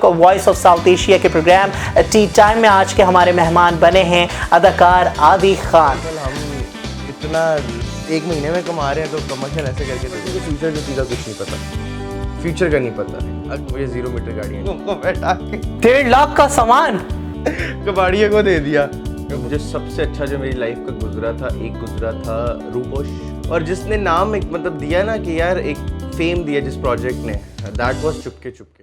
वक्त voice of South Asia के program tea time में आज के हमारे मेहमान बने हैं अदाकार आदि खान। हम इतना एक महीने में कमा रहे हैं तो कमर्शियल ऐसे करके देते हैं। फ्यूचर किसी का कुछ नहीं पता, फ्यूचर का नहीं पता। अब मुझे 0 मीटर गाड़ियाँ को बैठा के 1.5 लाख का सामान कबाड़िया को दे दिया। मुझे सबसे अच्छा जो मेरी लाइफ का गुजरा था रूपोश, और जिसने नाम एक मतलब दिया ना कि यार एक फेम दिया जिस प्रोजेक्ट ने, दैट वाज चुपके चुपके।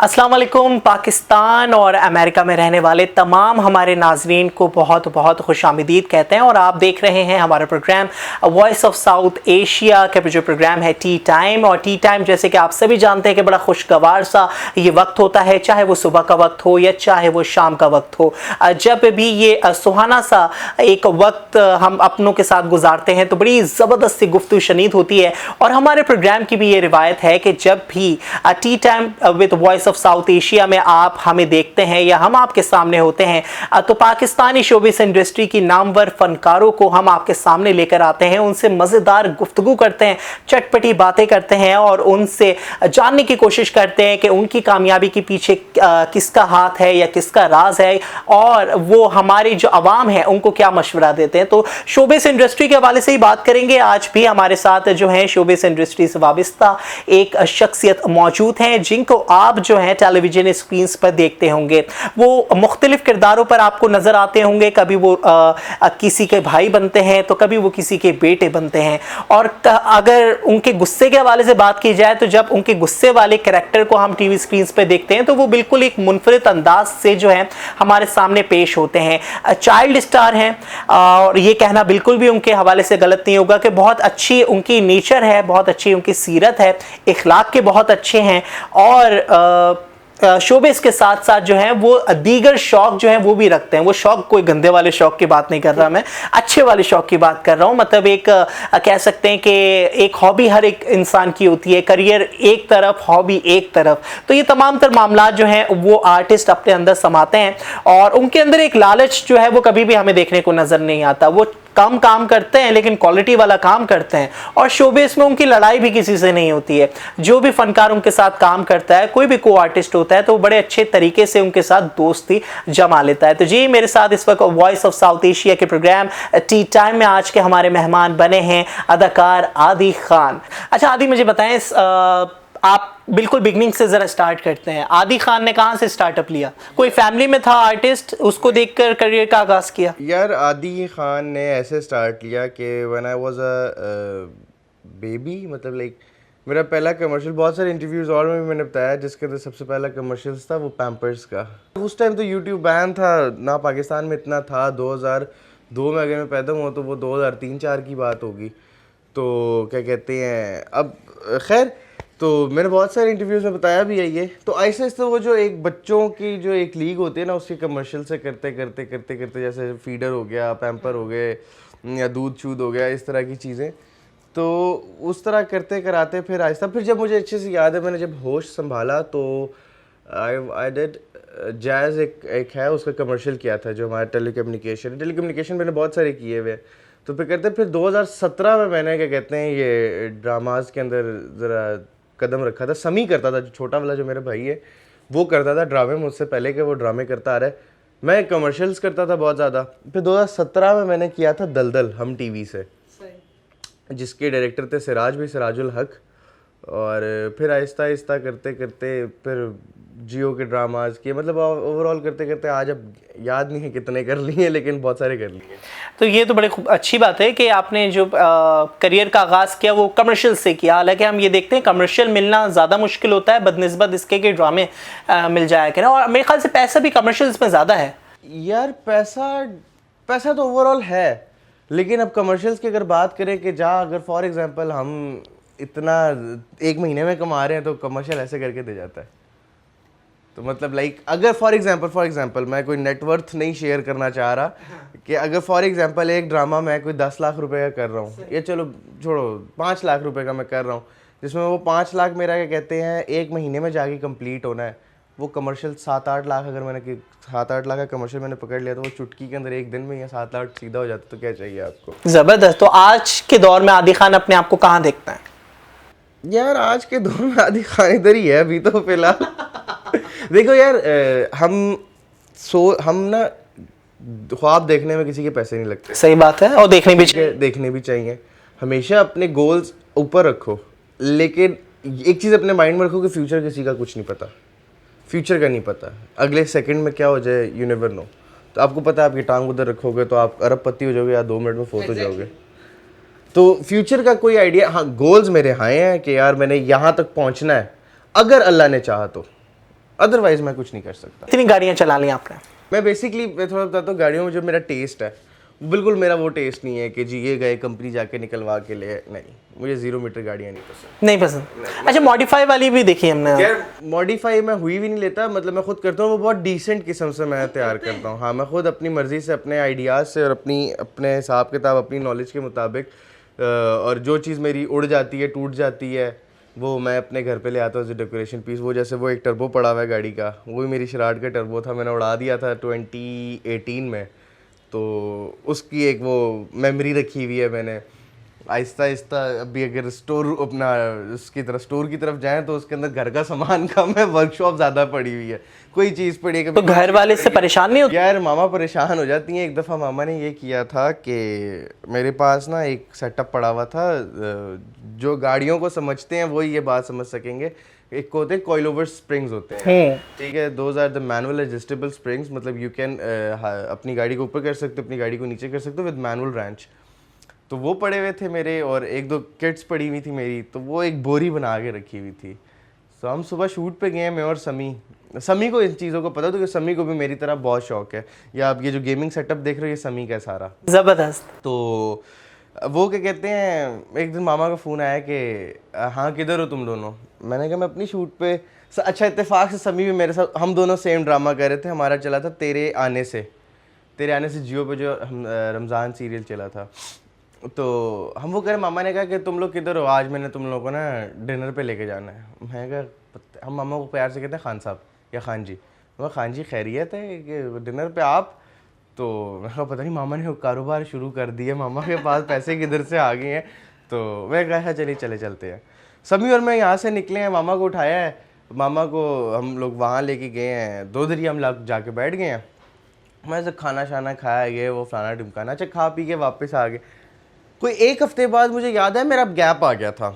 अस्सलाम वालेकुम। पाकिस्तान और अमेरिका में रहने वाले तमाम हमारे नाजरीन को बहुत बहुत खुशामदीद कहते हैं और आप देख रहे हैं हमारा program voice of South Asia का जो प्रोग्राम है टी टाइम। और टी टाइम जैसे कि आप सभी जानते हैं कि बड़ा खुशगवार सा ये वक्त होता है, चाहे वो सुबह का वक्त हो या चाहे वो शाम का वक्त हो। जब भी ये सुहाना सा एक वक्त हम अपनों के साथ गुजारते हैं तो बड़ी ज़बरदस्त सी गुफ्तगू शनीद होती है। और हमारे प्रोग्राम की भी ये रिवायत है कि जब भी T time with voice of South Asia में आप हमें देखते हैं या हम आपके सामने होते हैं तो पाकिस्तानी शोबिस इंडस्ट्री की नामवर फनकारों को हम आपके सामने लेकर आते हैं, उनसे मज़ेदार गुफ्तगू करते हैं, चटपटी बातें करते हैं और उनसे जानने की कोशिश करते हैं कि उनकी कामयाबी के पीछे किसका हाथ है या किसका राज है और वो हमारी जो आवाम है उनको क्या मशवरा देते हैं। तो शोबिस इंडस्ट्री के हवाले से ही बात करेंगे। आज भी हमारे साथ जो है शोबिस इंडस्ट्री से वाबस्ता एक शख्सियत मौजूद हैं जिनको आप जो है टेलीविजन स्क्रीन पर देखते होंगे। वो मुख्तलिफ किरदारों पर आपको नजर आते होंगे, कभी वो किसी के भाई बनते हैं तो कभी वो किसी के बेटे बनते हैं। और अगर उनके गुस्से के हवाले से बात की जाए तो जब उनके गुस्से वाले कैरेक्टर को हम टीवी स्क्रीन पर देखते हैं तो वो बिल्कुल एक मुनफरिद अंदाज से जो है हमारे सामने पेश होते हैं। चाइल्ड स्टार हैं और ये कहना बिल्कुल भी उनके हवाले से गलत नहीं होगा कि बहुत अच्छी उनकी नेचर है, बहुत अच्छी उनकी सीरत है, इखलाक के बहुत अच्छे हैं और शोबिस के साथ साथ जो है वो दीगर शौक जो है वो भी रखते हैं। वो शौक कोई गंदे वाले शौक की बात नहीं कर रहा, मैं अच्छे वाले शौक की बात कर रहा हूँ। मतलब एक कह सकते हैं कि एक हॉबी हर एक इंसान की होती है, करियर एक तरफ, हॉबी एक तरफ। तो ये तमाम तर मामला जो हैं वो आर्टिस्ट अपने अंदर समाते हैं और उनके अंदर एक लालच जो है वो कभी भी हमें देखने को नजर नहीं आता। वो कम काम करते हैं लेकिन क्वालिटी वाला काम करते हैं और शोबिस में उनकी लड़ाई भी किसी से नहीं होती है। जो भी फनकार उनके साथ काम करता है, कोई भी को आर्टिस्ट होता है तो वो बड़े अच्छे तरीके से उनके साथ दोस्ती जमा लेता है। तो जी मेरे साथ इस वक्त वॉइस ऑफ साउथ एशिया के प्रोग्राम टी टाइम में आज के हमारे मेहमान बने हैं अदाकार आदि खान। अच्छा आदि, मुझे बताएं आप बिल्कुल बिगनिंग से ज़रा स्टार्ट करते हैं। आदि खान ने कहाँ से स्टार्टअप लिया? कोई फैमिली में था आर्टिस्ट, उसको देखकर करियर का आगाज़ किया? यार आदि खान ने ऐसे स्टार्ट किया कि when I was a baby, मतलब लाइक मेरा पहला कमर्शियल, बहुत सारे इंटरव्यूज और में भी मैंने बताया जिसके अंदर सबसे पहला कमर्शियल्स था वो पैम्पर्स का। उस टाइम तो यूट्यूब बैन था ना, पाकिस्तान में इतना था। 2002 में अगर मैं पैदा हुआ तो वो 2003-4 की बात होगी। तो क्या कहते हैं, अब खैर तो मैंने बहुत सारे इंटरव्यूज़ में बताया भी है ये। तो ऐसे ऐसे वो जो एक बच्चों की जो एक लीग होती है ना, उसके कमर्शियल से करते करते जैसे फीडर हो गया, पैम्पर हो गए या दूध चूद हो गया, इस तरह की चीज़ें। तो उस तरह करते कराते फिर आहिस्ता, फिर जब मुझे अच्छे से याद है मैंने जब होश संभाला तो आई डिड जैज़ एक है उसका कमर्शियल किया था जो हमारा टेलीकम्युनिकेशन मैंने बहुत सारे किए हुए। तो फिर करते फिर 2017 में मैंने क्या कहते हैं ये ड्रामाज के अंदर ज़रा कदम रखा था। समी करता था, जो छोटा वाला जो मेरा भाई है वो करता था ड्रामे मुझसे पहले के, वो ड्रामे करता आ रहा है। मैं कमर्शियल्स करता था बहुत ज़्यादा। फिर 2017 में मैंने किया था दलदल हम टीवी से, जिसके डायरेक्टर थे सिराजुल हक। और फिर आहिस्ता आहिस्ता करते करते फिर जियो के ड्रामाज किए, मतलब ओवरऑल करते करते आज अब याद नहीं है कितने कर लिए लेकिन बहुत सारे कर लिए। तो ये तो बड़ी अच्छी बात है कि आपने जो करियर का आगाज़ किया वो कमर्शियल से किया। हालांकि हम ये देखते हैं कमर्शियल मिलना ज़्यादा मुश्किल होता है बदनिस्बत इसके कि ड्रामे मिल जाया करें, और मेरे ख्याल से पैसा भी कमर्शियल्स में ज़्यादा है। यार पैसा तो ओवरऑल है, लेकिन अब कमर्शियल्स की अगर बात करें कि अगर फॉर एग्जांपल हम इतना एक महीने में कमा रहे हैं तो कमर्शियल ऐसे करके दे जाता है। तो मतलब लाइक अगर फॉर एग्जांपल मैं कोई नेटवर्थ नहीं शेयर करना चाह रहा कि अगर फॉर एग्जांपल एक ड्रामा मैं कोई 10 लाख रुपए का कर रहा हूँ, या चलो छोड़ो 5 लाख रुपए का मैं कर रहा हूँ, जिसमें वो 5 लाख मेरा क्या कहते हैं एक महीने में जाके कंप्लीट होना है, वो कमर्शियल 7-8 लाख, अगर मैंने 7-8 लाख का कमर्शियल मैंने पकड़ लिया तो वो चुटकी के अंदर एक दिन में या 7 लाख सीधा हो जाता। तो क्या चाहिए आपको? ज़बरदस्त। तो आज के दौर में आदि खान अपने आप को कहाँ देखता है? यार आज के दौर में आदि खान इधर ही है अभी तो फिलहाल। देखो यार हम ना ख्वाब देखने में किसी के पैसे नहीं लगते। सही बात है, और देखने भी चाहिए। देखने भी चाहिए। हमेशा अपने गोल्स ऊपर रखो, लेकिन एक चीज़ अपने माइंड में रखो कि फ्यूचर किसी का कुछ नहीं पता। फ्यूचर का नहीं पता, अगले सेकंड में क्या हो जाए, यू नेवर नो। तो आपको पता है आपकी टांग उधर रखोगे तो आप अरबपति हो जाओगे या 2 मिनट में फोत हो जाओगे। तो फ्यूचर का कोई आइडिया, हाँ गोल्स मेरे हाँ हैं कि यार मैंने यहाँ तक पहुँचना है अगर अल्लाह ने चाहा तो, अदरवाइज मैं कुछ नहीं कर सकता। कितनी गाड़ियाँ चला ली आपने? मैं थोड़ा बताता हूँ गाड़ियों में जो मेरा टेस्ट है, बिल्कुल मेरा वो टेस्ट नहीं है कि जी ये गए कंपनी जाके निकलवा के ले, नहीं, मुझे 0 मीटर गाड़ियाँ नहीं पसंद। नहीं पसंद? अच्छा, मॉडिफाई वाली भी देखी हमने। यार मॉडिफाई मैं हुई भी नहीं लेता, मतलब मैं खुद करता हूँ, वो बहुत डिसेंट किस्म से मैं तैयार करता हूँ। हाँ मैं खुद अपनी मर्ज़ी से, अपने आइडियाज़ से और अपने हिसाब किताब, अपनी नॉलेज के मुताबिक, और जो चीज़ मेरी उड़ जाती है, टूट जाती है, वो मैं अपने घर पे ले आता हूँ एज डेकोरेशन पीस। वो जैसे वो एक टर्बो पड़ा हुआ है गाड़ी का, वो भी मेरी शरारत का टर्बो था, मैंने उड़ा दिया था 2018 में, तो उसकी एक वो मेमोरी रखी हुई है मैंने। आहिस्ता आहिस्ता अभी अगर स्टोर अपना उसकी तरफ स्टोर की तरफ जाएं तो उसके अंदर घर का सामान कम है, वर्कशॉप ज़्यादा पड़ी हुई है, कोई चीज़ पड़ी है। तो घर वाले इससे परेशान नहीं होते? यार मामा परेशान हो जाती हैं। एक दफ़ा मामा ने ये किया था कि मेरे पास ना एक सेटअप पड़ा हुआ था, जो गाड़ियों को समझते हैं वो ये बात समझ सकेंगे। एक को होते हैं कॉइल ओवर स्प्रिंग्स होते हैं, ठीक है, those are the manual adjustable springs, मतलब यू कैन अपनी गाड़ी को ऊपर कर सकते हो, अपनी गाड़ी को नीचे कर सकते हो विद मैनुअल रैंच। तो वो पड़े हुए थे मेरे, और 1-2 किट्स पड़ी हुई थी मेरी, तो वो एक बोरी बना के रखी हुई थी। तो हम सुबह शूट पे गए, मैं और समी को इन चीज़ों को पता था, क्योंकि समी को भी मेरी तरह बहुत शौक है। या आप ये जो गेमिंग सेटअप देख रहे हो, ये समी का है सारा, जबरदस्त। तो वो क्या कहते हैं, एक दिन मामा का फ़ोन आया कि हाँ किधर हो तुम दोनों। मैंने कहा मैं अपनी शूट पे। अच्छा इत्तेफाक से समी भी मेरे साथ, हम दोनों सेम ड्रामा कर रहे थे, हमारा चला था तेरे आने से जियो पे जो रमज़ान सीरियल चला था। तो हम वो कह रहे, मामा ने कहा कि तुम लोग किधर हो, आज मैंने तुम लोगों को ना डिनर पे लेके जाना है। मैं कहा, हम मामा को प्यार से कहते हैं खान साहब या खान जी। मैं खान जी खैरियत है कि डिनर पे आप? तो मैं कहा पता नहीं मामा ने कारोबार शुरू कर दिया, मामा के पास पैसे किधर से आ गए हैं। तो मैं कहा चलिए चलते हैं। समी और मैं यहाँ से निकले हैं, मामा को उठाया है, मामा को हम लोग वहाँ लेके गए हैं, 2 दरिया हम लोग जाके बैठ गए हैं। मैं से खाना शाना खाया गए, वो फलाना ढिमकाना, अच्छा खा पी के वापस आ गए। कोई 1 हफ्ते बाद मुझे याद है मेरा गैप आ गया था,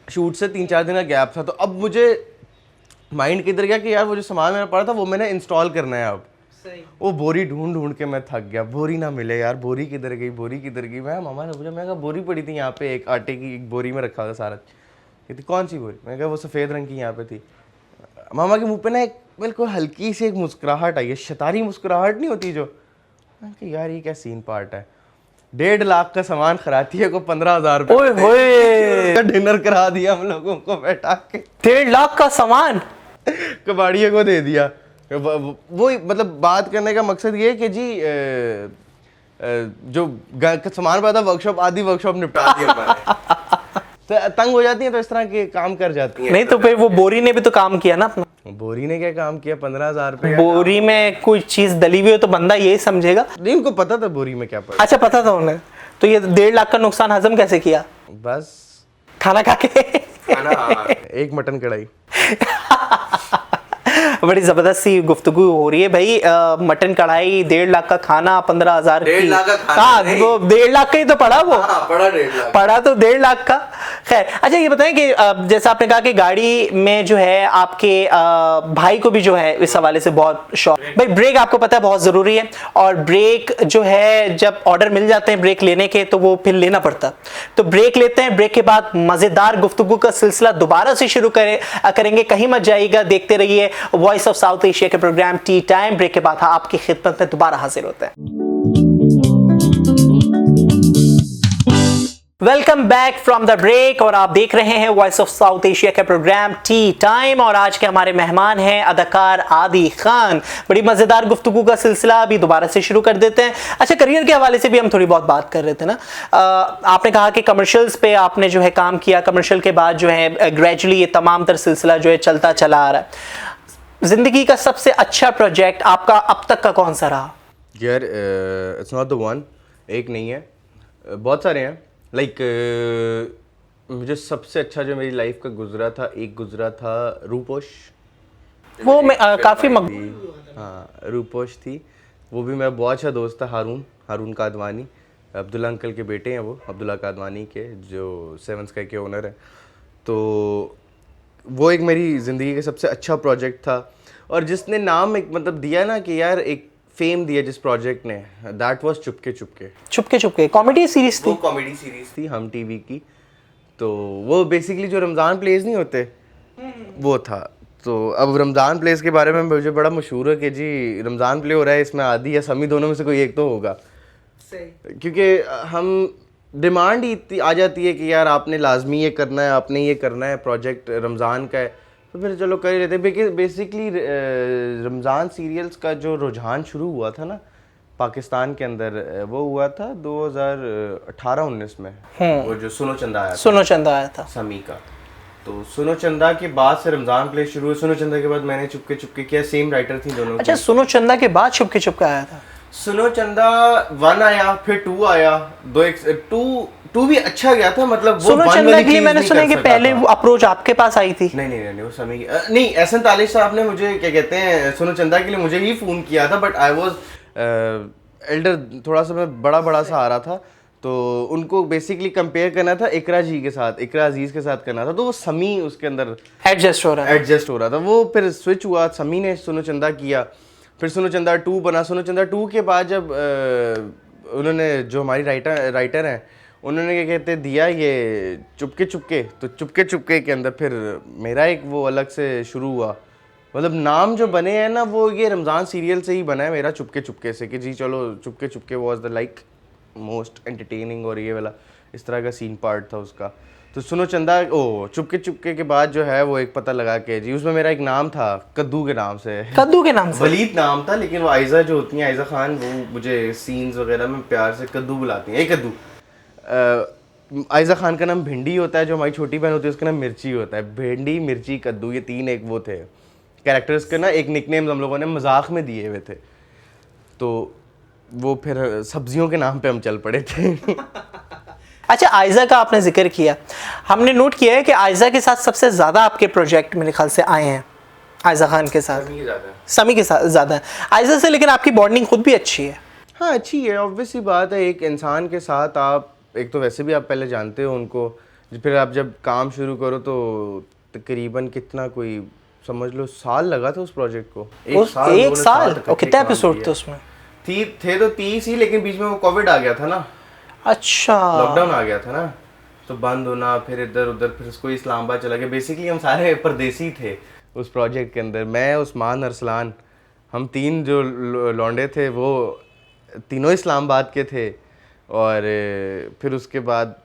शूट से 3-4 दिन का गैप था। तो अब मुझे माइंड किधर गया कि यार वो जो सामान मेरा पड़ा था वो मैंने इंस्टॉल करना है। अब वो बोरी ढूंढ के मैं थक गया, बोरी ना मिले यार, बोरी किधर गई। मैं मामा ने पूछा, मैं कहा बोरी पड़ी थी यहाँ पे, एक आटे की एक बोरी में रखा था सारा। कहती कौन सी बोरी? मैं कहा वो सफ़ेद रंग की यहाँ पे थी। मामा के मुंह पे ना एक बिल्कुल हल्की सी एक मुस्कुराहट आई है, शतारी मुस्कुराहट नहीं होती जो। मैं कहा यार ये क्या सीन पार्ट है, 1.5 लाख का सामान खराती है को 15,000 रुपये डिनर करा दिया हम लोगों को बैठा के। 1.5 लाख का सामान कबाड़िए को दे दिया। वो मतलब बात करने का मकसद ये है कि जी जो सामान पड़ा था वर्कशॉप, आधी वर्कशॉप निपटा दी हमारे। तो तंग हो जाती है तो इस तरह के काम कर जाती है। नहीं तो फिर वो बोरी ने भी तो काम किया ना अपना। बोरी ने क्या काम किया? 15,000 रुपये। बोरी में कोई चीज डली हुई हो तो बंदा यही समझेगा। नहीं उनको पता था बोरी में क्या पड़ा। अच्छा पता था उन्हें, तो ये 1.5 लाख का नुकसान हजम कैसे किया? बस खाना खा के। एक मटन कढ़ाई। बड़ी जबरदस्त सी गुफ्तगू हो रही है भाई। मटन कढ़ाई, 1.5 लाख का खाना, 15,000 1.5 लाख का खाना वो 1.5 लाख का ही तो पड़ा वो। पड़ा 1.5 लाख, पड़ा तो 1.5 लाख का। खैर अच्छा ये बताएं कि जैसा आपने कहा कि गाड़ी में जो है आपके भाई को भी जो है इस हवाले से बहुत शौक। भाई ब्रेक आपको पता है बहुत जरूरी है, और ब्रेक जो है जब ऑर्डर मिल जाते हैं ब्रेक लेने के तो वो फिर लेना पड़ता। तो ब्रेक लेते हैं, ब्रेक के बाद मजेदार गुफ्तगू का सिलसिला दोबारा से शुरू करेंगे। कहीं मत जाइएगा, देखते रहिए वॉइस ऑफ साउथ एशिया के प्रोग्राम टी टाइम। ब्रेक के बाद आपकी खिदमत में दोबारा हाजिर होते हैं। Welcome back from the break, और आप देख रहे हैं वॉइस ऑफ साउथ एशिया का प्रोग्राम टी टाइम। और आज के हमारे मेहमान हैं अदाकार आदि खान। बड़ी मजेदार गुफ्तगू का सिलसिला अभी दोबारा से शुरू कर देते हैं। अच्छा करियर के हवाले से भी हम थोड़ी बहुत बात कर रहे थे ना। आपने कहा कि कमर्शियल्स पे आपने जो है काम किया, कमर्शियल के बाद जो है ग्रेजुअली ये तमाम तर सिलसिला जो है चलता चला आ रहा है। जिंदगी का सबसे अच्छा प्रोजेक्ट आपका अब तक का कौन सा रहा? यार इट्स नॉट द वन, एक नहीं है, बहुत सारे हैं। लाइक मुझे सबसे अच्छा जो मेरी लाइफ का गुजरा था रूपोश। वो मैं काफ़ी हाँ रूपोश थी, वो भी मेरा बहुत अच्छा दोस्त था। हारून कादवानी, अब्दुल्ला अंकल के बेटे हैं वो, अब्दुल्ला कादवानी के, जो 7 स्काई के ओनर हैं। तो वो एक मेरी ज़िंदगी का सबसे अच्छा प्रोजेक्ट था, और जिसने नाम एक मतलब दिया ना कि यार एक फेम दिया जिस प्रोजेक्ट ने, that was Chupke Chupke. Chupke Chupke comedy series वो थी। कॉमेडी सीरीज थी हम टीवी की। तो वो बेसिकली जो रमज़ान प्लेस नहीं होते वो था। तो अब रमज़ान प्लेस के बारे में मुझे बड़ा मशहूर है कि जी रमज़ान प्ले हो रहा है, इसमें आदि या समी दोनों में से कोई एक तो होगा। क्योंकि हम डिमांड ही इतनी आ जाती है कि यार आपने लाजमी ये करना है, आपने ये करना है, प्रोजेक्ट रमज़ान का है, तो फिर चलो कर ही लेते हैं। बेसिकली रमज़ान सीरियल्स का जो रुझान शुरू हुआ था ना पाकिस्तान के अंदर, वो हुआ था 2018-19 में। वो जो सुनो चंदा आया था समी का। तो सुनो चंदा के बाद से रमज़ान प्ले शुरू हुआ। सुनो चंदा के बाद मैंने चुपके चुपके किया, सेम राइटर थी दोनों। अच्छा, सुनो चंदा के बाद चुपके चुपके आया था। सुनो चंदा 1 आया, फिर 2 आया, 2 भी अच्छा गया था। मतलब वो सुनो चंदा के लिए मैंने सुना है कि पहले वो अप्रोच आपके पास आई थी। नहीं वो समी की नहीं, एहसन तालिश साहब ने मुझे क्या कहते हैं सुनो चंदा के लिए मुझे ही फ़ोन किया था, बट आई वाज एल्डर, थोड़ा सा मैं बड़ा सा आ रहा था। तो उनको बेसिकली कंपेयर करना था इकरा जी के साथ, इकरा अजीज़ के साथ करना था। तो वो समी उसके अंदर एडजस्ट हो रहा था। वो फिर स्विच हुआ, समी ने सुनो चंदा किया, फिर सुनो चंदा 2 बना। सुनो चंदा 2 के बाद जब उन्होंने जो हमारी राइटर हैं उन्होंने क्या कहते दिया ये चुपके चुपके, तो चुपके चुपके के अंदर फिर मेरा एक वो अलग से शुरू हुआ। मतलब नाम जो बने हैं ना वो ये रमज़ान सीरियल से ही बना है मेरा, चुपके चुपके से, कि जी चलो Chupke Chupke was the like most entertaining, और ये वाला इस तरह का सीन पार्ट था उसका। तो सुनो चंदा चुपके चुपके के बाद जो है वो एक पता लगा के जी उसमें मेरा एक नाम था कद्दू के नाम से वलीद नाम था, लेकिन वो आयज़ा जो होती हैं, आयज़ा खान, वो मुझे सीन्स वगैरह में प्यार से कद्दू बुलाती हैं। एक कद्दू, आयज़ा खान का नाम भिंडी होता है, जो हमारी छोटी बहन होती है उसका नाम मिर्ची होता है। भिंडी, मिर्ची, कद्दू, ये 3 एक वो थे कैरेक्टर्स के ना, एक निकनेम्स हम लोगों ने मजाक में दिए हुए थे। तो वो फिर सब्जियों के नाम पे हम चल पड़े थे। अच्छा, आयज़ा का आपने जिक्र किया, हमने नोट किया है कि आयज़ा के साथ सबसे ज़्यादा आपके प्रोजेक्ट मेरे ख्याल से आए हैं आयज़ा खान के साथ, समी के साथ ज़्यादा है आयज़ा से, लेकिन आपकी बॉन्डिंग खुद भी अच्छी है। हाँ अच्छी है, ऑब्वियस ही बात है। एक इंसान के साथ आप एक तो वैसे भी आप पहले जानते हो उनको, फिर आप जब काम शुरू करो तो तकरीबन कितना कोई समझ लो साल लगा था उस प्रोजेक्ट को। एक साल और कितने एपिसोड थे उसमें? थे तो 30 ही, लेकिन बीच में वो कोविड आ गया था ना। अच्छा, लॉकडाउन आ गया था ना, तो बंद होना, फिर इधर उधर, फिर उसको इस्लामाबाद चला गया। बेसिकली हम सारे परदेसी थे उस प्रोजेक्ट के अंदर। मैं, उस्मान, अरसलान, हम 3 जो लौंडे थे वो तीनों इस्लामाबाद के थे। और फिर उसके बाद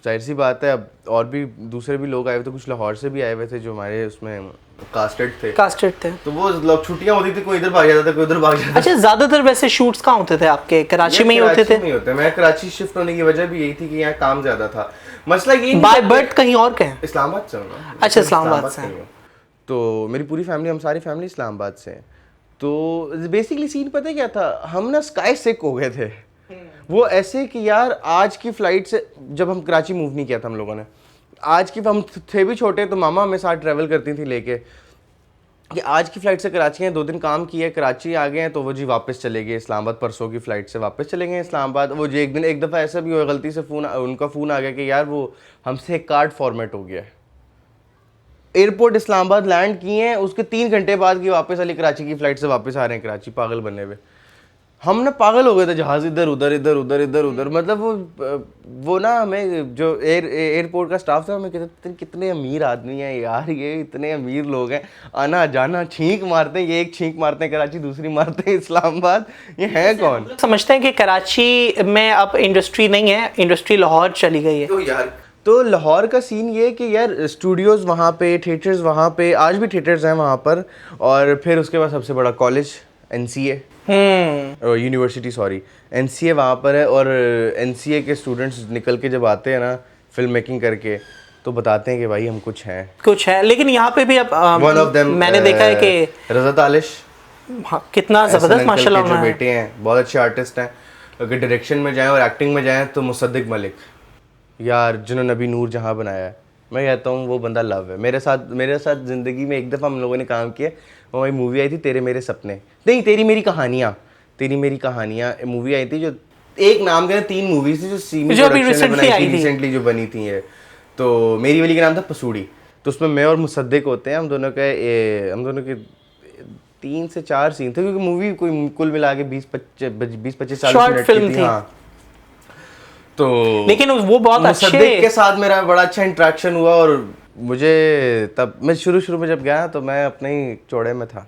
जाहिर सी बात है अब और भी दूसरे भी लोग आए हुए थे, कुछ लाहौर से भी आए हुए थे जो हमारे उसमें कास्टेड थे। तो वो लोग छुट्टियां होती थी, कोई इधर भाग जाता था, कोई उधर भाग जाता था। अच्छा, ज्यादातर वैसे शूट्स कहाँ होते थे आपके? कराची में ही होते थे? मैं कराची शिफ्ट होने की वजह भी यही थी कि यहाँ काम ज्यादा था। मसला ये बाय बर्थ कहीं और के हैं? इस्लामाबाद से हूँ। अच्छा, इस्लामाबाद से। तो मेरी पूरी फैमिली, हम सारी फैमिली इस्लामाबाद से हैं। तो बेसिकली सीन पता है क्या था, हम ना स्काई सिक हो गए थे। वो ऐसे कि यार आज की फ्लाइट से, जब हम कराची मूव नहीं किया था हम लोगों ने, आज की हम थे भी छोटे, तो मामा हमें साथ ट्रैवल करती थी लेके, कि आज की फ़्लाइट से कराची हैं, 2 दिन काम किया, कराची आ गए हैं, तो वो जी वापस चले गए इस्लामाबाद। परसों की फ़्लाइट से वापस चले गए इस्लामाबाद। वो जी एक दफ़ा ऐसा भी हुआ, गलती से उनका फ़ोन आ गया कि यार वो हमसे एक कार्ड फॉर्मेट हो गया है। एयरपोर्ट इस्लामाबाद लैंड किए हैं, उसके 3 घंटे बाद की वापस वाली कराची की फ़्लाइट से वापस आ रहे हैं कराची, पागल बनने हुए। हम ना पागल हो गए थे, जहाज़ इधर उधर। मतलब वो ना हमें जो एयरपोर्ट का स्टाफ था हमें कहते कितने अमीर आदमी हैं यार, ये इतने अमीर लोग हैं, आना जाना छींक मारते हैं, ये एक छींक मारते हैं कराची, दूसरी मारते हैं इस्लामाबाद, ये है कौन? समझते हैं कि कराची में अब इंडस्ट्री नहीं है, इंडस्ट्री लाहौर चली गई है। तो लाहौर का सीन ये है कि यार स्टूडियोज़ वहाँ पे, थिएटर्स वहाँ पे, आज भी थिएटर्स हैं वहाँ पर। और फिर उसके बाद सबसे बड़ा कॉलेज NCA, यूनिवर्सिटी NCA वहाँ पर है। और NCA के स्टूडेंट्स निकल के जब आते हैं ना फिल्म मेकिंग करके, तो बताते हैं कि भाई हम कुछ हैं। लेकिन यहाँ पे भी अब वन ऑफ देम मैंने देखा है कि रज़ा तालिश, कितना ज़बरदस्त माशाल्लाह जो बेटे हैं, बहुत अच्छे आर्टिस्ट हैं। अगर डायरेक्शन में जाएं और एक्टिंग में जाएं तो मुसद्दिक मलिक, यार जिन्होंने अभी नूर जहाँ बनाया है, मैं कहता हूँ वो बंदा लव है। मेरे साथ ज़िंदगी में एक दफ़ा हम लोगों ने काम किया, वो हमारी मूवी आई थी तेरे मेरे सपने, नहीं तेरी मेरी कहानियाँ मूवी आई थी, जो एक नाम के 3 मूवीज थी जो सीमी जो अभी प्रोडक्शन ने बनाई थी recently रिसेंटली, जो बनी थी है। तो मेरी वाली का नाम था पसूड़ी। तो उसमें मैं और मुसद्दिक होते हैं, हम दोनों के 3 से 4 सीन थे, क्योंकि मूवी कोई कुल मिला के 20-25 Short मिनट film की थी। थी। हाँ, तो लेकिन वो बहुत मुसद्दिक के अच्छे। साथ मेरा बड़ा अच्छा इंटरेक्शन हुआ। और मुझे तब, मैं शुरू में जब गया तो मैं अपने ही चौड़े में था,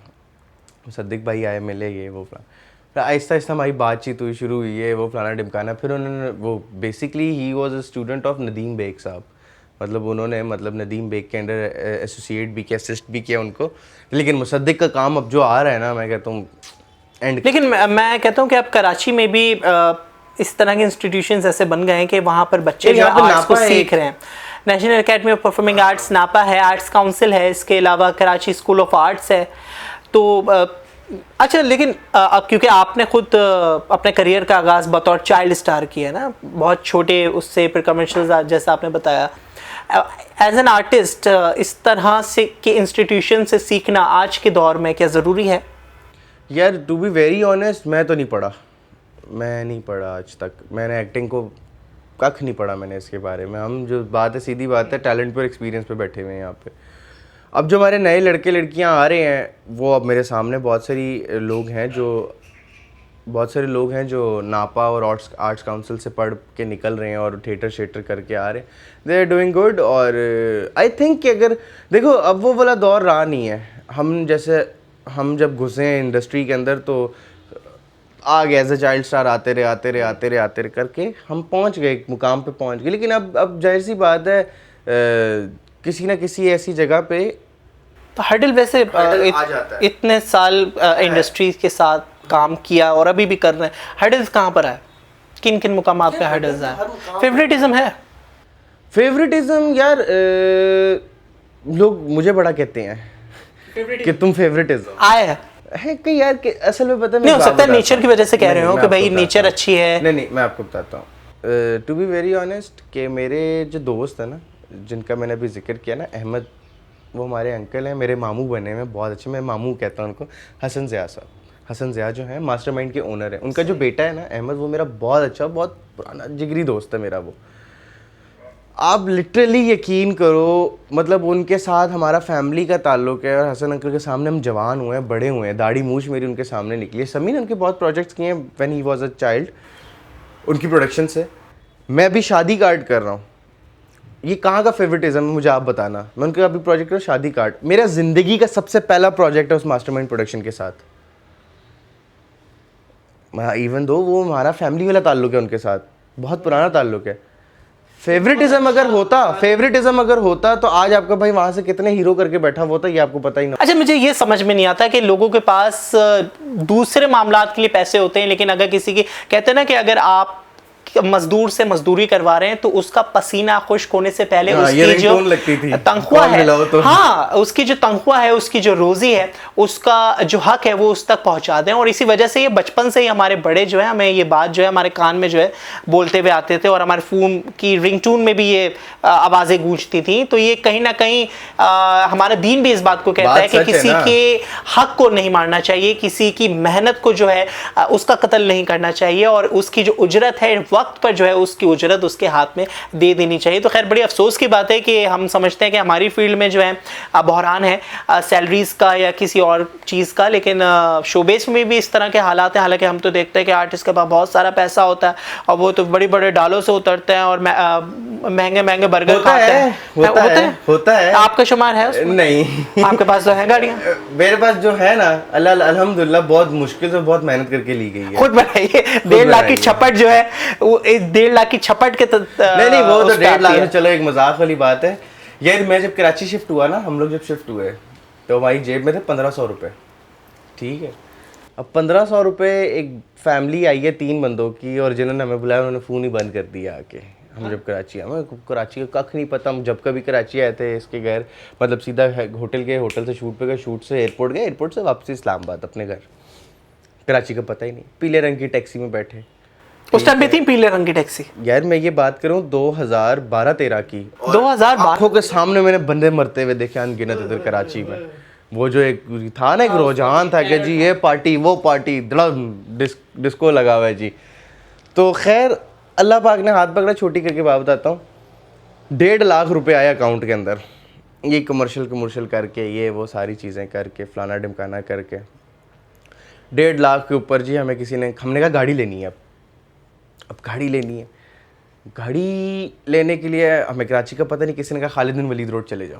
मुसद्दिक भाई आए, मिले, ये वो फलाना, फिर आहिस्ता आहिस्ता हमारी बातचीत हुई, शुरू हुई है वो फलाना ढिमकाना। फिर उन्होंने वो बेसिकली ही was a student of Nadeem Baig साहब, मतलब उन्होंने नदीम बेग के अंडर एसोसिएट भी किया, असिस्ट भी किया उनको। लेकिन मुसद्दिक का काम अब जो आ रहा है ना, मैं कहता हूँ एंड। लेकिन मैं कहता हूँ कि अब कराची में भी इस तरह के इंस्टीट्यूशंस ऐसे बन गए हैं कि वहाँ पर बच्चे जो यहाँ पे आर्ट्स को नापा है सीख रहे हैं। National academy of performing arts नापा है, आर्ट्स काउंसिल है, इसके अलावा कराची स्कूल ऑफ आर्ट्स है। तो अच्छा, लेकिन अब क्योंकि आपने खुद अपने करियर का आगाज़ बतौर चाइल्ड स्टार किया ना, बहुत छोटे उससे फिर कमर्शियल्स जैसा आपने बताया, एज एन आर्टिस्ट इस तरह से के इंस्टीट्यूशन से सीखना आज के दौर में क्या ज़रूरी है? यार टू बी वेरी ऑनेस्ट, मैं नहीं पढ़ा आज तक। मैंने एक्टिंग को कख नहीं पढ़ा मैंने इसके बारे में। हम जो बात है, सीधी बात है, टैलेंट पर एक्सपीरियंस पे बैठे हुए हैं यहाँ पे। अब जो हमारे नए लड़के लड़कियाँ आ रहे हैं, वो अब मेरे सामने बहुत सारे लोग हैं जो नापा और आर्ट्स काउंसिल से पढ़ के निकल रहे हैं और थिएटर शेटर करके आ रहे हैं। They are doing good. और आई थिंक कि अगर देखो, अब वो वाला दौर रहा नहीं है। हम जब घुसे हैं इंडस्ट्री के अंदर, तो आ गए एज ए चाइल्ड स्टार, आते रहे करके हम पहुंच गए, एक मुकाम पे पहुंच गए। लेकिन अब जाहिर सी बात है, किसी ना किसी ऐसी जगह पे तो हर्डल वैसे आ जाता है। इतने साल इंडस्ट्री के साथ काम किया और अभी भी कर रहे हैं, हर्डल्स कहाँ पर आए? किन किन मुकामात पे हर्डल्स आए? फेवरेटिज्म है? फेवरेटिज्म यार, लोग मुझे बड़ा कहते हैं कि तुम फेवरेटिज्म आए है कि यार कि असल में पता नहीं हो सकता नेचर की वजह से कह रहे हो कि भाई नेचर अच्छी है। नहीं, मैं आपको बताता हूँ। टू बी वेरी ऑनेस्ट, कि मेरे जो दोस्त है ना, जिनका मैंने अभी जिक्र किया ना, अहमद, वो हमारे अंकल हैं, मेरे मामू बने हुए, बहुत अच्छे, मैं मामू कहता हूँ उनको। हसन ज़िया साहब, हसन ज़िया जो है मास्टरमाइंड के ओनर है, उनका जो बेटा है ना अहमद, वो मेरा बहुत अच्छा, बहुत पुराना जिगरी दोस्त है मेरा वो। आप लिटरली यकीन करो, मतलब उनके साथ हमारा फैमिली का ताल्लुक है। और हसन अंकल के सामने हम जवान हुए हैं, बड़े हुए हैं, दाढ़ी मूछ मेरी उनके सामने निकली है। समी ने उनके बहुत प्रोजेक्ट्स किए हैं when he was a child, उनकी प्रोडक्शन से। मैं अभी शादी कार्ड कर रहा हूँ, ये कहाँ का फेवरेटिज्म है मुझे आप बताना। मैं उनका अभी प्रोजेक्ट कर रहा हूँ शादी कार्ड, मेरा ज़िंदगी का सबसे पहला प्रोजेक्ट है उस मास्टरमाइंड प्रोडक्शन के साथ। इवन दो वो हमारा फैमिली वाला ताल्लुक है उनके साथ, बहुत पुराना ताल्लुक है। फेवरेटिज्म अगर होता तो आज आपका भाई वहां से कितने हीरो करके बैठा हुआ था, ये आपको पता ही ना। अच्छा, मुझे ये समझ में नहीं आता कि लोगों के पास दूसरे मामलात के लिए पैसे होते हैं, लेकिन अगर किसी की, कहते हैं ना कि अगर आप मजदूर से मजदूरी करवा रहे हैं तो उसका पसीना खुश्क होने से पहले उसकी जो तनख्वाह है, हाँ, उसकी जो तनख्वाह है, उसकी जो रोजी है, उसका जो हक है, वो उस तक पहुंचा दें। और इसी वजह से ये बचपन से ही हमारे बड़े जो है, हमें ये बात जो है हमारे कान में जो है बोलते हुए आते थे, और हमारे फोन की रिंगटोन में भी ये आवाज़ें गूंजती थी। तो ये कहीं ना कहीं हमारा दीन भी इस बात को कहता है कि किसी के हक को नहीं मारना चाहिए, किसी की मेहनत को जो है उसका कत्ल नहीं करना चाहिए, और उसकी जो उजरत है वक्त पर जो है उसकी उजरत उसके हाथ में दे देनी चाहिए। तो खैर, बड़ी अफसोस की बात है कि हम समझते हैं कि हमारी फील्ड में जो है बहरान है सैलरीज का या किसी और चीज़ का, लेकिन शोबेस में भी इस तरह के हालात हैं। हालांकि हम तो देखते हैं कि आर्टिस्ट के पास बहुत सारा पैसा होता है और वो तो बड़ी बड़े डालों से उतरते हैं और महंगे महंगे बर्गर खाते हैं। होता है। आपका शुमार है उसमें? नहीं। आपके पास तो है गाड़ियाँ? मेरे पास जो है ना, अल्हम्दुलिल्लाह बहुत मुश्किल से बहुत मेहनत करके ली गई है। खुद बनाइए। 1.5 लाख की छप्पट जो है, वो 1.5 लाख की छप्पट के नहीं, वो तो 1.5 लाख, चलो एक मजाक वाली बात है यार। मैं जब कराची शिफ्ट हुआ ना, हम लोग जब शिफ्ट हुए तो हमारी जेब में थे 1500 रुपये, ठीक है। अब 1500 रुपये, एक फैमिली आई है 3 बंदों की, और जिन्होंने हमें बुलाया उन्होंने फ़ोन ही बंद कर दिया आके। हम जब कराची, हमें कराची का कख नहीं पता। हम जब कभी कराची आए थे इसके घर, मतलब सीधा होटल से शूट पे गए, शूट से एयरपोर्ट गए, एयरपोर्ट से वापसी इस्लामाबाद अपने घर। कराची का पता ही नहीं। पीले रंग की टैक्सी में बैठे, उस टाइम पे थी पीले रंग की टैक्सी? यार मैं ये बात करूं 2012-13 की, 2012 आंखों के सामने मैंने बंदे मरते हुए देखे अनगिनत इधर कराची में। वो जो एक था ना, एक रुझान था कि जी ये पार्टी वो पार्टी, डिस्को लगा हुआ है जी। तो खैर अल्लाह पाक ने हाथ पकड़ा, छोटी करके बात बताता हूँ, 1.5 लाख रुपए आया अकाउंट के अंदर, ये कमर्शियल करके, ये वो सारी चीज़ें करके, फलाना ढिमकाना करके 1.5 लाख के ऊपर जी हमें किसी ने, हमने कहा गाड़ी लेनी है। अब गाड़ी लेनी है, गाड़ी लेने के लिए हमें कराची का पता नहीं, किसी ने कहा खालिद बिन वलीद रोड चले जाओ।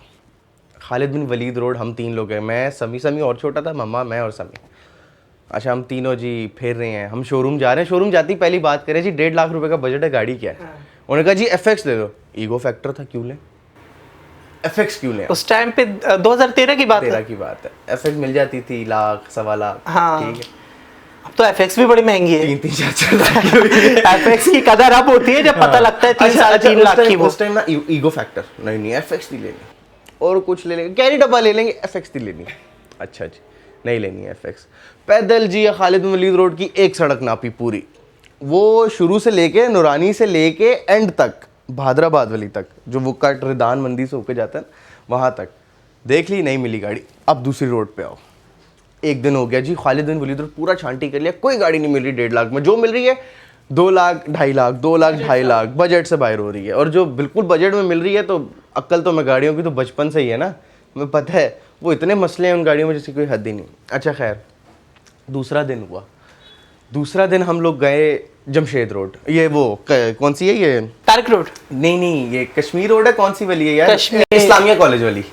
खालिद बिन वलीद रोड, हम 3 लोग हैं, मैं समी और छोटा था, मम्मा मैं और समी। अच्छा हम तीनों जी फिर रहे हैं, हम शोरूम जा रहे हैं। शोरूम जाती पहली बात करें जी 1.5 लाख रुपए का बजट है, गाड़ी क्या है? उन्होंने कहा जी FX दे दो। ईगो फैक्टर था, क्यों लें FX क्यों लें? उस टाइम पे 2013 की बात है। 13 की बात है। FX मिल जाती थी लाख सवा लाख। हाँ। ठीक है, अब तो FX भी बड़ी महंगी है। 3-4 लाख की हुई है। FX की कदर अब होती है जब पता लगता है 3-3.5 लाख की। उस टाइम ना ईगो फैक्टर, नहीं FX नहीं लेनी, और कुछ ले लेंगे, कैरी डब्बा ले लेंगे, FX नहीं लेनी। अच्छा जी, नहीं लेनी है FX। पैदल जी खालिद बिन वलीद रोड की एक सड़क नापी पूरी, वो शुरू से लेके नूरानी से लेके एंड तक, भादराबाद वाली तक, जो वो कट रिदान मंदी से होके जाता है वहाँ तक, देख ली, नहीं मिली गाड़ी। अब दूसरी रोड पे आओ, एक दिन हो गया जी खालिद बिन वलीद रोड पूरा छांटी कर लिया, कोई गाड़ी नहीं मिल रही 1.5 लाख में, जो मिल रही है 2 लाख 2.5 लाख 2 लाख 2.5 लाख, बजट से बाहर हो रही है। और जो बिल्कुल बजट में मिल रही है, तो अक्ल तो मैं गाड़ियों की तो बचपन से ही है ना, मैं पता है वो इतने मसले हैं उन गाड़ियों में जिसकी कोई हद ही नहीं। अच्छा खैर दूसरा दिन हुआ, दूसरा दिन हम लोग गए जमशेद रोड, ये वो कौन सी है ये, तारिक रोड? नहीं ये कश्मीर रोड है, कौन सी वाली है यार? कश्मीर, इस्लामिया कॉलेज वाली,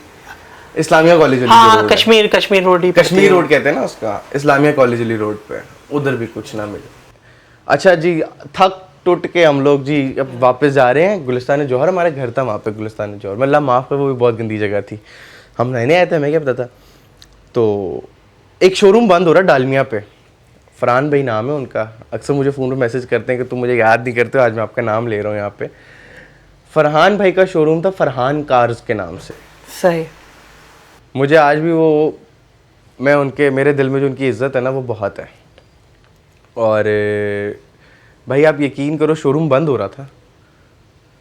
इस्लामिया कॉलेज वाली हाँ, जो रोड है। कश्मीर रोड ही, कश्मीर रोड कहते हैं ना उसका, इस्लामिया कॉलेज वाली रोड पे, उधर भी कुछ ना मिले। अच्छा जी थक टूट के हम लोग जी अब वापस जा रहे हैं। गुलिस्तान जौहर हमारा घर था वहाँ पे, गुलिस्तान जौहर, मतलब माफ़ कर, वो भी बहुत गंदी जगह थी, हम नए आए थे, हमें क्या पता था। तो एक शोरूम बंद हो रहा डालमिया पे, फरहान भाई नाम है उनका, अक्सर मुझे फ़ोन पे मैसेज करते हैं कि तुम मुझे याद नहीं करते हो, आज मैं आपका नाम ले रहा हूँ यहाँ पे। फरहान भाई का शोरूम था फरहान कार्स के नाम से। सही। मुझे आज भी वो, मैं उनके, मेरे दिल में जो उनकी इज़्ज़त है ना वो बहुत है। और भाई आप यकीन करो शोरूम बंद हो रहा था,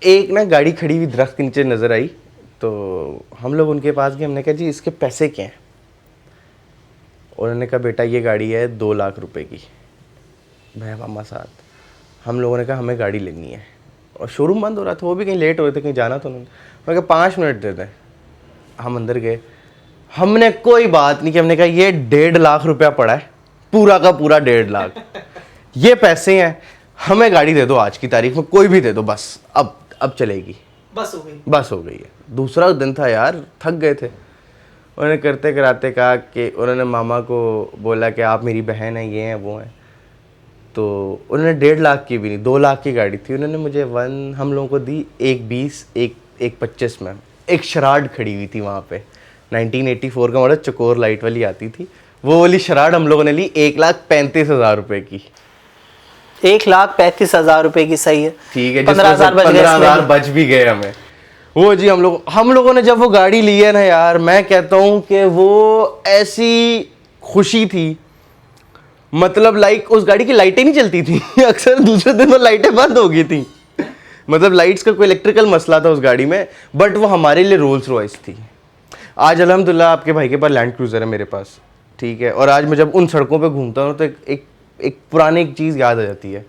एक ना गाड़ी खड़ी हुई दरख्त के नीचे नज़र आई, तो हम लोग उनके पास गए, हमने कहा जी इसके पैसे क्या हैं? उन्होंने कहा बेटा ये गाड़ी है 2 लाख रुपए की। मैं मामा साथ, हम लोगों ने कहा हमें गाड़ी लेनी है, और शोरूम बंद हो रहा था, वो भी कहीं लेट हो रहे थे, कहीं जाना था उन्होंने। मैं कहा 5 मिनट दे दें। हम अंदर गए, हमने कोई बात नहीं की, हमने कहा ये 1.5 लाख रुपया पड़ा है, पूरा का पूरा 1.5 लाख, ये पैसे हैं, हमें गाड़ी दे दो आज की तारीख में, कोई भी दे दो, बस अब चलेगी, बस हो गई है। दूसरा दिन था यार, थक गए थे। उन्होंने करते कराते कहा कि उन्होंने मामा को बोला कि आप मेरी बहन है, ये हैं वो हैं, तो उन्होंने 1.5 लाख की भी नहीं, 2 लाख की गाड़ी थी, उन्होंने मुझे हम लोगों को दी 1.20, 1.25 में। एक शराड खड़ी हुई थी वहाँ पे, 1984 का मॉडल, चकोर लाइट वाली आती थी, वो वाली शराड हम लोगों ने ली 1,35,000 रुपए की। 1,35,000 रुपए की, सही है, ठीक है, 15,000 बच भी गए हमें। वो जी हम लोगों ने जब वो गाड़ी ली है ना यार, मैं कहता हूँ कि वो ऐसी खुशी थी, मतलब लाइक उस गाड़ी की लाइटें नहीं चलती थी अक्सर दूसरे दिन वो लाइटें बंद हो गई थी, मतलब लाइट्स का कोई इलेक्ट्रिकल मसला था उस गाड़ी में, बट वो हमारे लिए रोल्स रॉयस थी। आज अल्हम्दुलिल्लाह आपके भाई के पास लैंड क्रूजर है, मेरे पास, ठीक है, और आज मैं जब उन सड़कों पे घूमता हूँ तो एक पुरानी एक चीज़ याद आ जाती है।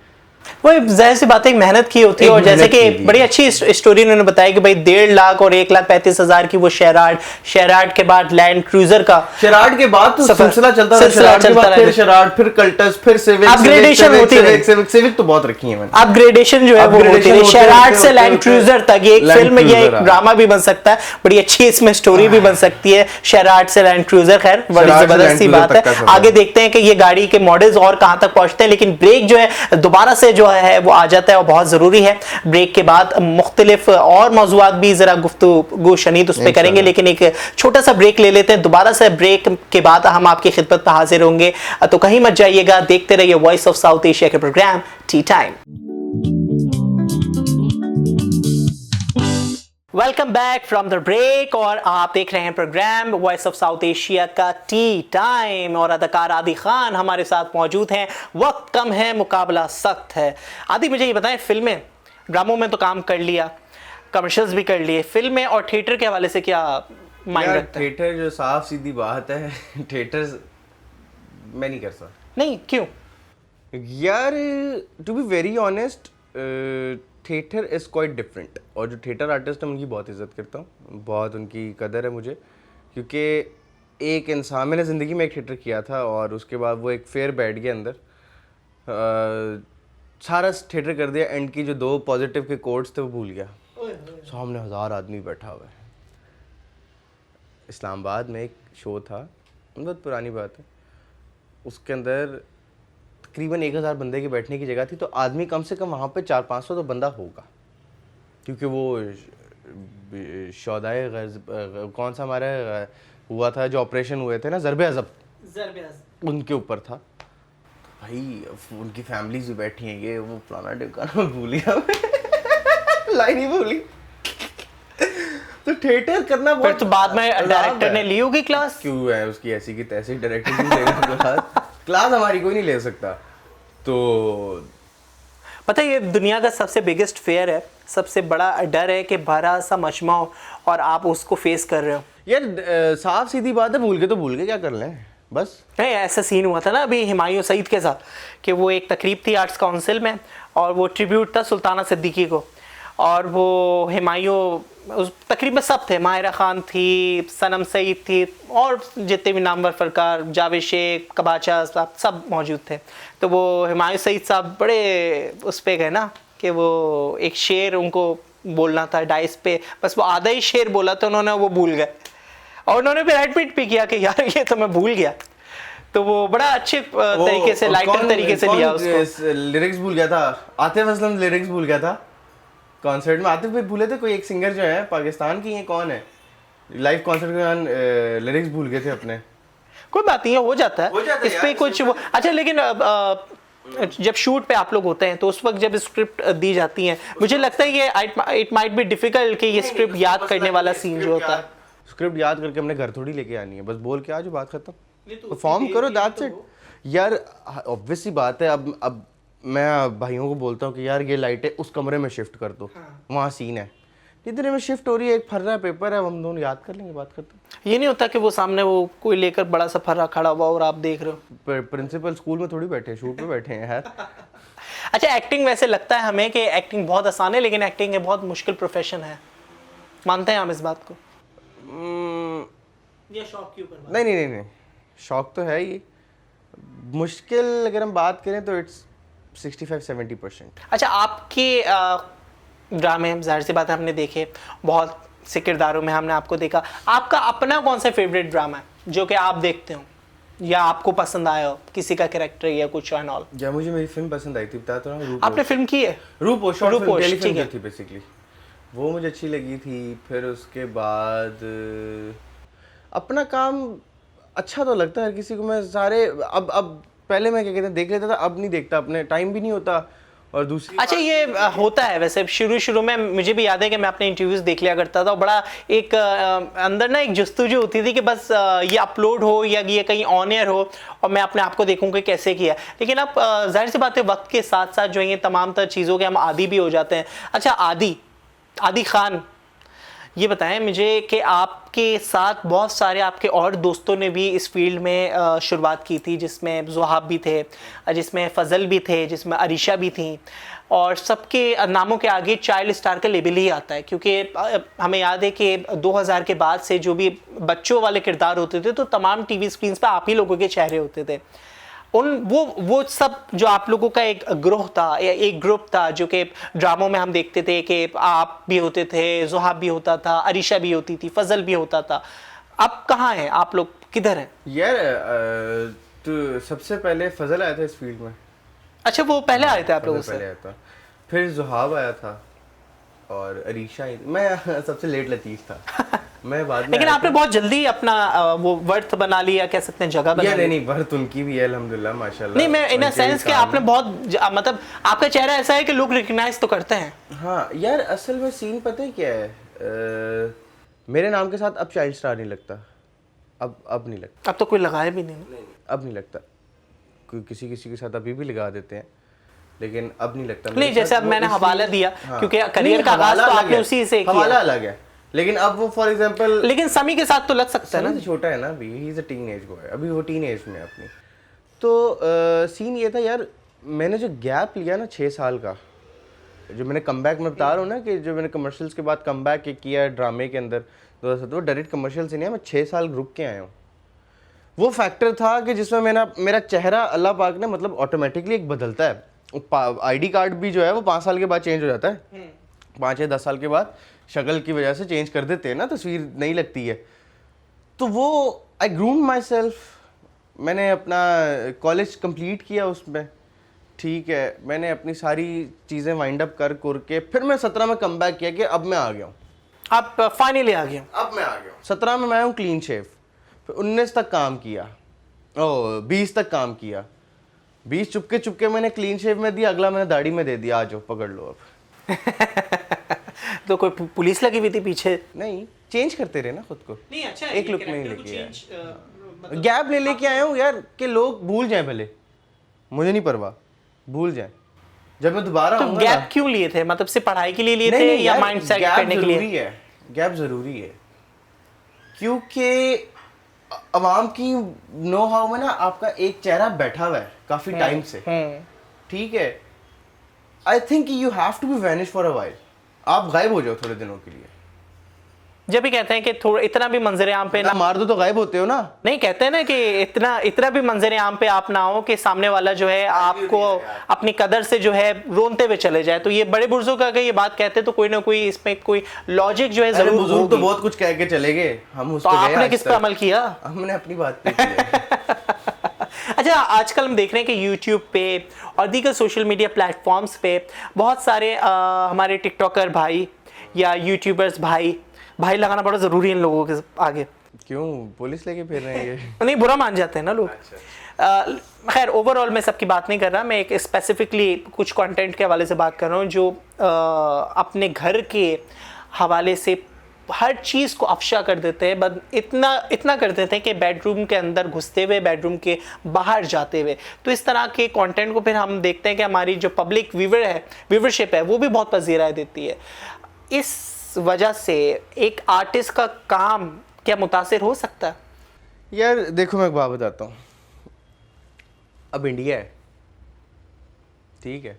वो जाहिर सी बात है, मेहनत की होती है। और जैसे कि बड़ी अच्छी स्टोरी उन्होंने बताया कि भाई 1.5 लाख और 1,35,000 की वो शेराड के बाद लैंड क्रूजर का, शेराड के बाद तो सिलसिला चलता रहा, फिर शेराड, फिर कल्टस, फिर सिविक, अपग्रेडेशन होती है, सिविक तो बहुत रखी है मैंने, अपग्रेडेशन जो है वो होती है शेराड से लैंड क्रूजर तक। ये एक फिल्म या एक ड्रामा भी बन सकता है, बड़ी अच्छी इसमें स्टोरी भी बन सकती है, शेराड से लैंड क्रूजर। खैर बड़ी जबरदस्त सी बात है। आगे देखते हैं कि ये गाड़ी के मॉडल्स और कहां तक पहुंचते हैं, लेकिन ब्रेक जो है दोबारा से जो है वो आ जाता है और बहुत जरूरी है। ब्रेक के बाद मुख्तलिफ और मौज़ूआत भी जरा गुफ्तगू शनीद उस पर करेंगे, लेकिन एक छोटा सा ब्रेक ले लेते हैं। दोबारा से ब्रेक के बाद हम आपकी खिदमत पर हाजिर होंगे, तो कहीं मत जाइएगा, देखते रहिए वॉइस ऑफ साउथ एशिया के program tea time. Welcome back from the break और आप देख रहे हैं program voice of South Asia का टी टाइम और अदाकार आदि खान हमारे साथ मौजूद हैं। वक्त कम है, मुकाबला सख्त है। आदि, मुझे ये बताएं, फिल्में ड्रामों में तो काम कर लिया, कमर्शियल्स भी कर लिए, फिल्में और थिएटर के हवाले से क्या माइंड रखते हैं? थिएटर जो साफ सीधी बात है, थिएटर मैं नहीं कर सकता। नहीं, क्यों? यार to be very honest, theatre is quite different. और जो थिएटर आर्टिस्ट हैं उनकी बहुत इज्जत करता हूँ, बहुत उनकी कदर है मुझे, क्योंकि एक इंसान, मैंने ज़िंदगी में एक थिएटर किया था और उसके बाद वो एक फेयर बैठ गया अंदर, सारा थिएटर कर दिया, एंड की जो 2 पॉजिटिव के कोड्स थे वो भूल गया। सामने 1000 आदमी बैठा हुआ है। इस्लामाबाद में एक शो था, बहुत पुरानी बात है, उसके अंदर तकरीबन 1000 बंदे के बैठने की जगह थी, तो आदमी कम से कम वहाँ पे 400-500 तो बंदा होगा, क्योंकि वो शौदाए कौन सा हमारा हुआ था, जो ऑपरेशन हुए थे ना, ज़रबे अज़ब, उनके ऊपर था। भाई उनकी फैमिलीज भी बैठी हैं, ये वो पुराना ठिकाना भूल गया लाइन ही भूली। तो थिएटर करना बहुत, फिर तो बाद में डायरेक्टर ने ली होगी क्लास। क्यों है उसकी ऐसी की तैसी, डायरेक्टर नहीं लेगा क्लास हमारी कोई नहीं ले सकता। तो पता है, ये दुनिया का सबसे बिगेस्ट फेयर है, सबसे बड़ा डर है कि भरा सा मजमा हो और आप उसको फेस कर रहे हो। यार साफ सीधी बात है, भूल के तो भूल के क्या कर लें बस। नहीं, ऐसा सीन हुआ था ना अभी हुमायूं सईद के साथ, कि वो एक तकरीब थी आर्ट्स काउंसिल में और वो ट्रिब्यूट था सुल्ताना सिद्दीकी को, और वो हुमायूं उस तकरीब में सब थे, माहिरा खान थी, सनम सईद थी, और जितने भी नामवर फनकार, जावेद शेख, कबाचा साहब, सब मौजूद थे। तो वो हुमायूं सईद साहब बड़े उस पे गए ना, कि वो एक शेर उनको बोलना था डाइस पे, बस वो आधा ही शेर बोला तो उन्होंने वो भूल गए, और उन्होंने फिर एडमिट भी किया कि यार ये तो मैं भूल गया। तो वो बड़ा अच्छे तरीके से, लाइटर तरीके से लिया उसको। लिरिक्स भूल गया था, आतिफ असलम लिरिक्स भूल गया था कॉन्सर्ट में। आतिफ भाई भूले थे, कोई एक सिंगर जो है पाकिस्तान की, ये कौन है, लाइव कॉन्सर्ट के दौरान लिरिक्स भूल गए थे अपने। कोई बात नहीं है, हो जाता है इस पे कुछ वो। अच्छा, लेकिन जब शूट पे आप लोग होते हैं तो उस वक्त जब स्क्रिप्ट दी जाती है, मुझे लगता है ये इट माइट बी डिफिकल्ट कि ये स्क्रिप्ट याद करने वाला सीन जो होता है, स्क्रिप्ट याद करके हमने घर थोड़ी लेके आनी है, बस बोल के आज बात खत्म, परफॉर्म करो, दैट्स इट। यार ऑब्वियस सी बात है, अब मैं भाइयों को बोलता हूँ कि यार ये लाइटें उस कमरे में शिफ्ट कर दो, वहाँ सीन है, इतने में शिफ्ट हो रही है, एक फर्रा पेपर है, हम दोनों याद कर लेंगे, बात करते। ये नहीं होता कि वो सामने वो कोई लेकर बड़ा सा फर्रा खड़ा हुआ और आप देख रहे हो। प्रिंसिपल स्कूल में थोड़ी बैठे हैं, शूट पे बैठे हैं यार। अच्छा, एक्टिंग वैसे लगता है हमें कि एक्टिंग बहुत आसान है, लेकिन एक्टिंग एक बहुत मुश्किल प्रोफेशन है, मानते हैं हम इस बात को? ये शौक के ऊपर? नहीं, शौक तो है ही, मुश्किल अगर हम बात करें तो इट्स 65-70%। अच्छा, आपके ड्रामे जाहिर सी बात है हमने देखे, बहुत से किरदारों में हमने आपको देखा, आपका अपना कौन सा फेवरेट ड्रामा है जो कि आप देखते हो या आपको पसंद आया हो, किसी का कैरेक्टर या कुछ एंड ऑल? या मुझे मेरी फिल्म पसंद आई थी, बता तो रहा हूं, आपने फिल्म की है? रूपोश, शॉर्ट फिल्म, टेली ठीक फिल्म है। थी बेसिकली, वो मुझे अच्छी लगी थी। फिर उसके बाद अपना काम अच्छा तो लगता है हर किसी को, मैं सारे अब पहले मैं क्या कहते हैं देख लेता था, अब नहीं देखता, अपने टाइम भी नहीं होता। और दूसरी अच्छा, ये होता है वैसे, शुरू में मुझे भी याद है कि मैं अपने इंटरव्यूज देख लिया करता था, और बड़ा एक अंदर ना एक जस्तुजू होती थी कि बस ये अपलोड हो या ये कहीं ऑन एयर हो और मैं अपने आप को देखूं कि कैसे किया। लेकिन अब जाहिर सी बात है वक्त के साथ साथ जो ये तमाम तर चीज़ों के हम आदी भी हो जाते हैं। अच्छा, आदि खान, ये बताएं मुझे कि आपके साथ बहुत सारे आपके और दोस्तों ने भी इस फील्ड में शुरुआत की थी, जिसमें ज़ुहाब भी थे, जिसमें फ़ज़ल भी थे, जिसमें अरीशा भी थी, और सबके नामों के आगे चाइल्ड स्टार का लेबल ही आता है, क्योंकि हमें याद है कि 2000 के बाद से जो भी बच्चों वाले किरदार होते थे तो तमाम टीवी स्क्रीन्स पर आप ही लोगों के चेहरे होते थे। वो सब जो आप लोगों का एक ग्रोह था, एक ग्रुप था, जो कि ड्रामों में हम देखते थे कि आप भी होते थे, ज़ुहाब भी होता था, अरीशा भी होती थी, फजल भी होता था। अब कहाँ हैं आप लोग, किधर हैं? यार तो सबसे पहले फजल आया था इस फील्ड में। अच्छा, वो पहले आए थे आप लोगों से? पहले आया था, फिर ज़ुहाब आया था और अरीशा, मैं सबसे लेट लतीफ़ था मैं बाद में। लेकिन आपने बहुत जल्दी अपना वो वर्थ बना लिया, कह सकते हैं जगह बना लिया। नहीं, वर्थ उनकी भी है अल्हम्दुलिल्लाह माशाल्लाह। नहीं, मैं इन अ सेंस कि आपने बहुत मतलब आपका चेहरा ऐसा है कि लोग रिकग्नाइज तो करते हैं। हाँ यार, असल में सीन पता है क्या है, मेरे नाम के साथ अब चाइल्ड स्टार नहीं लगता, अब नहीं लगता। अब तो कोई लगाया भी नहीं ना। अब नहीं लगता, कोई किसी किसी के साथ अभी भी लगा देते हैं, लेकिन अब नहीं लगता। नहीं, जैसे अब वो मैंने इसलिए- हवाला दिया, हाँ। क्योंकि करियर का आगाज तो आपने उसी से किया। हवाला अलग है, लेकिन अब वो फॉर एग्जांपल लेकिन समी के साथ तो लग सकता है ना। छोटा है ना अभी, he is a teenage boy, अभी वो टीनेज में है अपनी। तो सीन ये था यार, मैंने जो गैप लिया ना 6 साल का, जो मैंने कमबैक में बता रहा हूँ ना, कि जो मैंने कमर्शियल्स के बाद कमबैक किया ड्रामे के अंदर 2017, वो डायरेक्ट कमर्शियल से नहीं है, मैं 6 साल रुक के आया हूँ। वो फैक्टर था कि जिसमें मेरा चेहरा अल्लाह पाक ने मतलब ऑटोमेटिकली एक बदलता है। आईडी कार्ड भी जो है वो 5 साल के बाद चेंज हो जाता है, 5 या 10 साल के बाद शक्ल की वजह से चेंज कर देते हैं ना, तस्वीर नहीं लगती है। तो वो आई ग्रूम माई सेल्फ, मैंने अपना कॉलेज कंप्लीट किया उसमें, ठीक है, मैंने अपनी सारी चीज़ें वाइंड अप कर के फिर मैं 17 में कम बैक किया कि अब मैं आ गया हूँ। आप फाइनली आ गए। अब मैं आ गया हूँ 17 में मैं हूँ क्लीन शेव। फिर 19 तक काम किया, 20 तक काम किया, 20 चुपके चुपके मैंने क्लीन शेव में दिया, अगला मैंने दाढ़ी में दे दिया, आ जाओ पकड़ लो अब। तो कोई पुलिस लगी हुई थी पीछे? नहीं, चेंज करते रहे ना खुद को, नहीं, अच्छा एक लुक में ही लेके आया। गैप ले लेके आया हूँ यार कि लोग भूल जाएं, भले मुझे नहीं परवाह, भूल जाएं। जब मैं दोबारा तो आऊंगा गैप ना, क्यों लिए थे? मतलब सिर्फ पढ़ाई के लिए लिए नहीं, थे नहीं या यार, माइंड सेट गैप करने के लिए? जरूरी है, गैप जरूरी है, क्योंकि अवाम की नो हाउ में ना आपका एक चेहरा बैठा हुआ है काफी टाइम से, ठीक है। I think you have to be vanish for a while, आप गायब हो जाओ थोड़े दिनों के लिए। जब भी कहते हैं कि थोड़ा इतना भी मंजर आम पे ना, मार दो तो गायब होते हो ना। नहीं कहते हैं ना कि इतना भी मंजर आम पे आप ना हो कि सामने वाला जो है आपको अपनी कदर से जो है रोनते हुए चले जाए। तो ये बड़े बुजुर्ग अगर ये बात कहते हैं तो कोई ना कोई इसमें कोई लॉजिक जो है जरूर बुजुर्ग तो बहुत कुछ कह के चले गए, हम उस तो पे गए आपने आज किस तक। पे अमल किया? हमने अपनी बात पे किया। अच्छा, आजकल हम देख रहे हैं कि YouTube पे और दीगर सोशल मीडिया प्लेटफॉर्म्स पे बहुत सारे हमारे टिकटॉकर भाई या यूट्यूबर्स भाई लगाना बड़ा ज़रूरी है इन लोगों के आगे। क्यों पुलिस लेके फिर रहे हैं ये? नहीं, बुरा मान जाते हैं ना लोग। खैर, ओवरऑल मैं सबकी बात नहीं कर रहा, मैं एक स्पेसिफिकली कुछ कंटेंट के हवाले से बात कर रहा हूँ जो अपने घर के हवाले से हर चीज़ को अफशा कर देते हैं, बस इतना कर देते हैं कि बेडरूम के अंदर घुसते हुए, बेडरूम के बाहर जाते हुए। तो इस तरह के कंटेंट को फिर हम देखते हैं कि हमारी जो पब्लिक व्यूवरशिप है वो भी बहुत पजीराई देती है। इस वजह से एक आर्टिस्ट का काम क्या मुतासिर हो सकता है? यार देखो, मैं एक बात बताता हूँ, अब इंडिया है, ठीक है,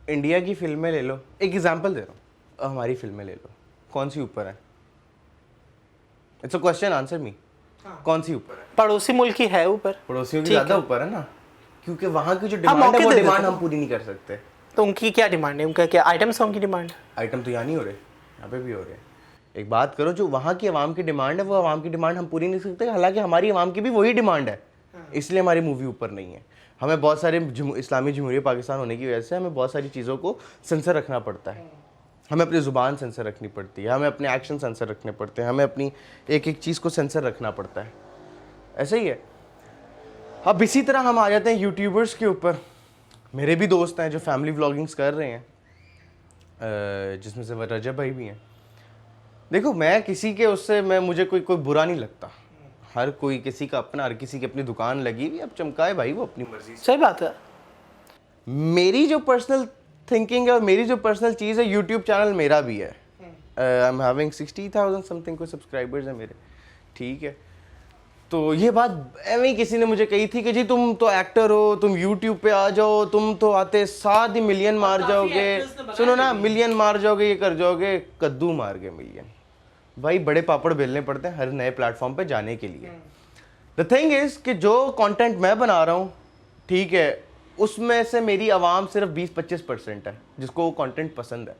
इंडिया की फिल्में ले लो, एक एग्जांपल दे रहा हूँ, हमारी फिल्में ले लो, कौन सी ऊपर है? It's a question, answer me. कौन सी ऊपर है? पड़ोसी मुल्क की है ऊपर, पड़ोसियों की ठीक ज़्यादा है। ऊपर है ना, क्योंकि वहाँ की जो हम डिमांड है मौके वो दे देते डिमांड हैं। हम पूरी नहीं कर सकते। तो उनकी क्या डिमांड है? उनका क्या आइटम सॉन्ग की डिमांड है? आइटम तो यहाँ नहीं हो रहे, यहाँ पे भी हो रहे हैं। एक बात करो, जो वहाँ की आवाम की डिमांड है वो आवाम की डिमांड हम पूरी नहीं कर सकते, हालांकि हमारी आवाम की भी वही डिमांड है, इसलिए हमारी मूवी ऊपर नहीं है। हमें बहुत सारे इस्लामी जमहूरिया पाकिस्तान होने की वजह से हमें बहुत सारी चीज़ों को सेंसर रखना पड़ता है, हमें अपनी ज़ुबान सेंसर रखनी पड़ती है, हमें अपने एक्शन सेंसर रखने पड़ते हैं, हमें अपनी एक एक चीज़ को सेंसर रखना पड़ता है, ऐसा ही है। अब इसी तरह हम आ जाते हैं यूट्यूबर्स के ऊपर। मेरे भी दोस्त हैं जो फैमिली व्लॉगिंग्स कर रहे हैं, जिसमें से रजब भाई भी हैं। देखो, मैं किसी के उससे मुझे कोई बुरा नहीं लगता, हर कोई किसी का अपना, हर किसी की अपनी दुकान लगी हुई, अब चमकाए भाई वो अपनी मर्जी से। सही बात है। मेरी जो पर्सनल थिंकिंग है और मेरी जो पर्सनल चीज़ है, यूट्यूब चैनल मेरा भी है, आई एम हैविंग 60,000 समथिंग कोई सब्सक्राइबर्स हैं मेरे, ठीक है। तो ये बात ऐਵੇਂ ही किसी ने मुझे कही थी कि जी तुम तो एक्टर हो, तुम यूट्यूब पे आ जाओ, तुम तो आते साथ ही मिलियन मार जाओगे, सुनो ना, मिलियन मार जाओगे, ये कर जाओगे, कद्दू मार गए मिलियन। भाई बड़े पापड़ बेलने पड़ते हैं हर नए प्लेटफॉर्म पे जाने के लिए। द थिंग इज कि जो कंटेंट मैं बना रहा हूँ, ठीक है, उसमें से मेरी आवाम सिर्फ 20-25% है जिसको वो कंटेंट पसंद है।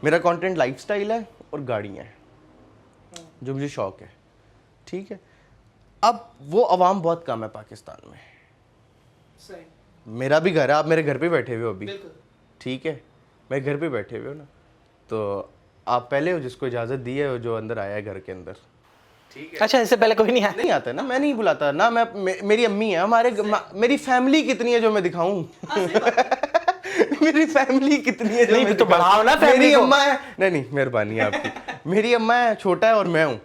मेरा कंटेंट लाइफस्टाइल है और गाड़ियाँ हैं जो मुझे शौक है, ठीक है। अब वो आवाम बहुत कम है पाकिस्तान में। सही। मेरा भी घर है, आप मेरे घर पे बैठे हुए हो अभी, ठीक है, मेरे घर पे बैठे हुए हो ना, तो आप पहले हो जिसको इजाज़त दी है, जो अंदर आया है घर के अंदर, ठीक है। अच्छा, इससे पहले कोई नहीं आया? नहीं आता है ना, मैं नहीं बुलाता ना, मेरी अम्मी है, मेरी फैमिली कितनी है जो मैं दिखाऊं। मेरी फैमिली कितनी है जो नहीं, मैं तो बढ़ाओ ना मेरी फैमिली को। अम्मा है, नहीं मेहरबानी है आपकी। मेरी अम्मा है, छोटा है और मैं हूँ,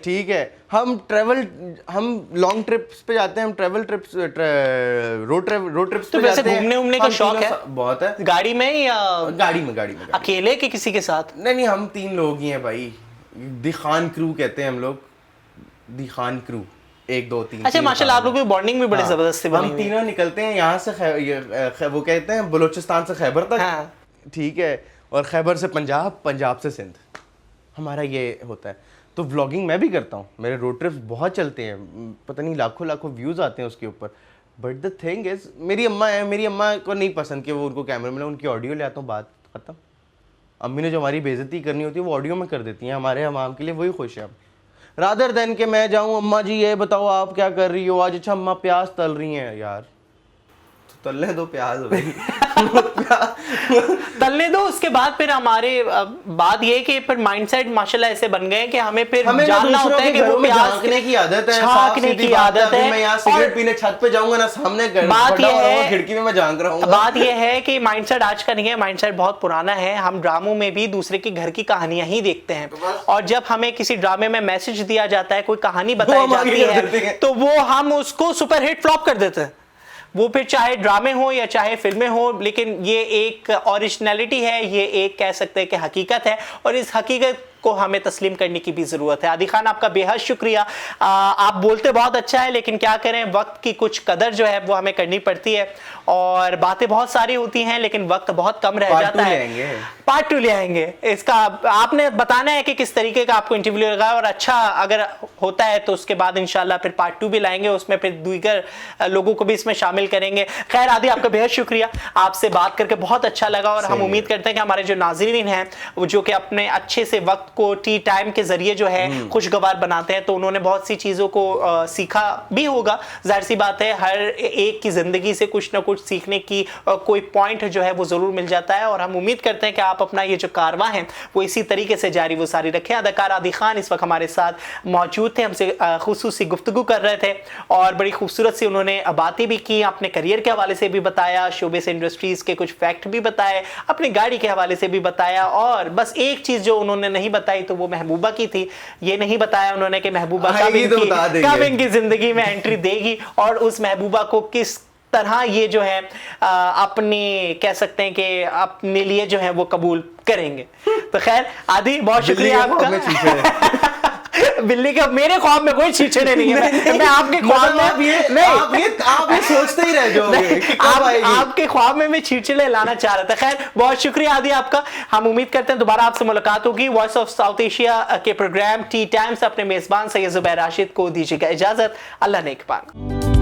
ठीक है। हम लॉन्ग ट्रिप्स पे जाते हैं, हम रोड ट्रिप्स तो पे वैसे जाते हैं। घूमने उमने का हम शौक तीनों है? बहुत है। गाड़ी में या गाड़ी में अकेले के किसी के साथ? नहीं, हम 3 लोग ही हैं भाई। दी खान क्रू कहते हैं हम लोग, दी खान क्रू, 1 2 3। अच्छा, माशाल्लाह आप लोगों की बॉन्डिंग भी बड़ी जबरदस्त बनी हम हुई है। तीनों निकलते हैं यहाँ से वो कहते हैं बलूचिस्तान से खैबर तक, हाँ। ठीक है, और खैबर से पंजाब, पंजाब से सिंध, हमारा ये होता है। तो व्लॉगिंग मैं भी करता हूँ, मेरे रोड ट्रिप्स बहुत चलते हैं, पता नहीं लाखों व्यूज़ आते हैं उसके ऊपर। बट द थिंग इज, मेरी अम्मा है, मेरी अम्मा को नहीं पसंद कि वो उनको कैमरे में, उनकी ऑडियो ले आता हूँ, बात खत्म। अम्मी ने जो हमारी बेइज्जती करनी होती है वो ऑडियो में कर देती हैं, हमारे हमाम के लिए वही खुश है। रादर देन के मैं जाऊँ, अम्मा जी ये बताओ आप क्या कर रही हो आज, अच्छा अम्मा प्याज तल रही हैं, यार तलने दो प्याज भाई। तलने दो, उसके बाद फिर हमारे बात ये कि फिर माइंडसेट माशाल्लाह ऐसे बन गए कि हमें फिर जानना होता है कि वो प्याज झांकने की आदत है, झांकने की आदत है। मैं यहाँ सिगरेट पीने छत पे जाऊंगा ना, सामने बात ये है, खिड़की में मैं झांक रहा हूँ। बात ये है कि माइंडसेट आज का नहीं है, माइंडसेट बहुत पुराना है। हम ड्रामों में भी दूसरे के घर की कहानियां ही देखते हैं, और जब हमें किसी ड्रामे में मैसेज दिया जाता है, कोई कहानी बताई जाती है, तो वो हम उसको सुपरहिट फ्लॉप कर देते हैं। वो फिर चाहे ड्रामे हो या चाहे फिल्में हो, लेकिन ये एक ओरिजिनलिटी है, ये एक कह सकते हैं कि हकीकत है, और इस हकीकत को हमें तस्लीम करने की भी जरूरत है। आदि खान, आपका बेहद शुक्रिया। आप बोलते बहुत अच्छा है, लेकिन क्या करें, वक्त की कुछ कदर जो है वो हमें करनी पड़ती है, और बातें बहुत सारी होती हैं लेकिन वक्त बहुत कम रह जाता है। पार्ट 2 ले आएंगे इसका। आपने बताना है कि किस तरीके का आपको इंटरव्यू लगा, और अच्छा अगर होता है तो उसके बाद इंशाल्लाह फिर पार्ट 2 भी लाएंगे, उसमें फिर दीगर लोगों को भी इसमें शामिल करेंगे। खैर आदि, आपका बेहद शुक्रिया, आपसे बात करके बहुत अच्छा लगा, और हम उम्मीद करते हैं कि हमारे जो नाज़रीन हैं वो जो कि अपने अच्छे से वक्त को टी टाइम के जरिए जो है खुशगवार बनाते हैं, तो उन्होंने बहुत सी चीजों को सीखा भी होगा। जाहिर सी बात है, हर एक की जिंदगी से कुछ ना कुछ सीखने की कोई पॉइंट जो है वो जरूर मिल जाता है, और हम उम्मीद करते हैं कि आप अपना ये जो कारवां है वो इसी तरीके से जारी वो सारी रखें। अदाकार आदि खान इस वक्त हमारे साथ मौजूद थे, हमसे खुसूसी गुफ्तगू कर रहे थे, और बड़ी खूबसूरत सी उन्होंने बातें भी की, अपने करियर के हवाले से भी बताया, शोबिस इंडस्ट्रीज के कुछ फैक्ट भी बताए, अपनी गाड़ी के हवाले से भी बताया, और बस एक चीज जो उन्होंने नहीं बताई तो वो महबूबा की थी। ये नहीं बताया उन्होंने कि महबूबा कब इनकी जिंदगी में एंट्री देगी, और उस महबूबा को किस तरह ये जो है अपनी कह सकते हैं कि अपने लिए जो है वो कबूल करेंगे। तो खैर आदि, बहुत शुक्रिया आपका। बिल्ली के मेरे ख्वाब में कोई छीछड़े नहीं है। मैं आपके ख्वाब में आप ये सोचते ही रह जाओगे आपके ख्वाब में मैं छीछड़े लाना चाह रहा था। खैर बहुत शुक्रिया आदि आपका। हम उम्मीद करते हैं दोबारा आपसे मुलाकात होगी। वॉइस ऑफ साउथ एशिया के प्रोग्राम टी टाइम्स अपने मेजबान सैयद जुबैर राशिद को दीजिएगा इजाजत। अल्लाह नेकबान।